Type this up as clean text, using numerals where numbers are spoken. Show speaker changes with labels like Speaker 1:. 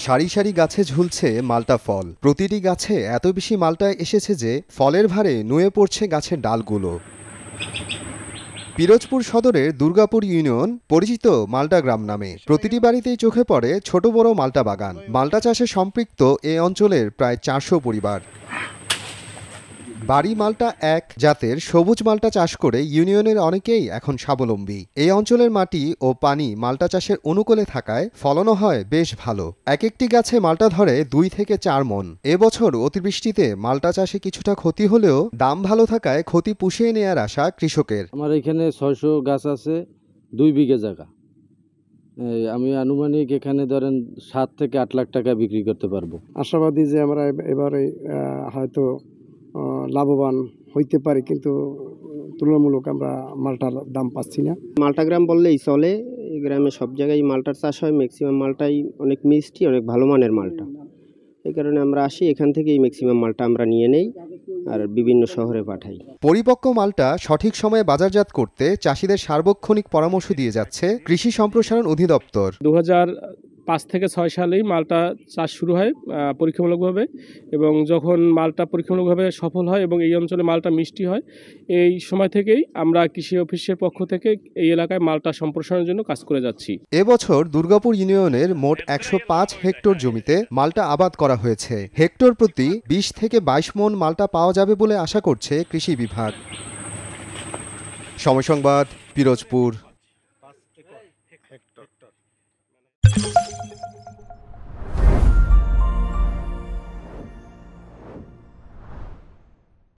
Speaker 1: সারি সারি গাছে ঝুলছে মাল্টা ফল। প্রতিটি গাছে এত বেশি মাল্টা এসেছে যে ফলের ভারে নুয়ে পড়ছে গাছের ডালগুলো। পিরোজপুর সদরের দুর্গাপুর ইউনিয়ন পরিচিত মাল্টা গ্রাম নামে। প্রতিটি বাড়িতেই চোখে পড়ে ছোট বড় মাল্টা বাগান। মাল্টা চাষে সম্পৃক্ত এ অঞ্চলের প্রায় 400 পরিবার। বাড়ি মাল্টা এক জাতের সবুজ মাল্টা চাষ করে ইউনিয়নের অনেকেই এখন স্বাবলম্বী। এই অঞ্চলের মাটি ও পানি মাল্টা চাষের অনুকূলে থাকায় ফলনও হয় বেশ ভালো। এক একটি গাছে মাল্টা ধরে 2 থেকে 4 মণ। এবছর অতিবৃষ্টিতে মাল্টা চাষে কিছুটা ক্ষতি হলেও দাম ভালো থাকায় ক্ষতি পুষিয়ে নেয়ার আশা কৃষকের।
Speaker 2: আমার এখানে 600 গাছ আছে, 2 বিঘা জায়গা। আমি আনুমানিক এখানে ধরেন 7 থেকে 8 লাখ টাকা বিক্রি করতে পারবো।
Speaker 3: আশাবাদী যে আমরা এবারে হয়তো লাভবান হইতে পারি, কিন্তু তুলনামূলক আমরা মালটার দাম পাচ্ছি না।
Speaker 4: মাল্টা গ্রাম বললেই চলে। এই গ্রামে সব জায়গায় মাল্টার চাষ হয়। ম্যাক্সিমাম মালটাই অনেক মিষ্টি, অনেক ভালো মানের মালটা। এই কারণে আমরা আসি, এখান থেকেই ম্যাক্সিমাম মালটা আমরা নিয়ে নেই আর বিভিন্ন শহরে পাঠাই।
Speaker 1: পরিপক্ক মালটা সঠিক সময়ে বাজারজাত করতে চাষিদের সার্বক্ষণিক পরামর্শ দিয়ে যাচ্ছে কৃষি সম্প্রসারণ অধিদপ্তর।
Speaker 5: 2005 থেকে 6 সালেই মালটা চাষ শুরু হয় পরীক্ষামূলকভাবে, এবং যখন মালটা পরীক্ষামূলকভাবে সফল হয় এবং এই অঞ্চলে মালটা মিষ্টি হয়, এই সময় থেকেই আমরা কৃষি অফিসের পক্ষ থেকে এই এলাকায় মালটা সম্প্রসারণের জন্য কাজ করে যাচ্ছি।
Speaker 1: এবছর দুর্গাপুর ইউনিয়নের মোট 105 হেক্টর জমিতে মালটা আবাদ করা হয়েছে। হেক্টর প্রতি 20 থেকে 22 মণ মালটা পাওয়া যাবে বলে আশা করছে কৃষি বিভাগ। সময় সংবাদ, পিরোজপুর।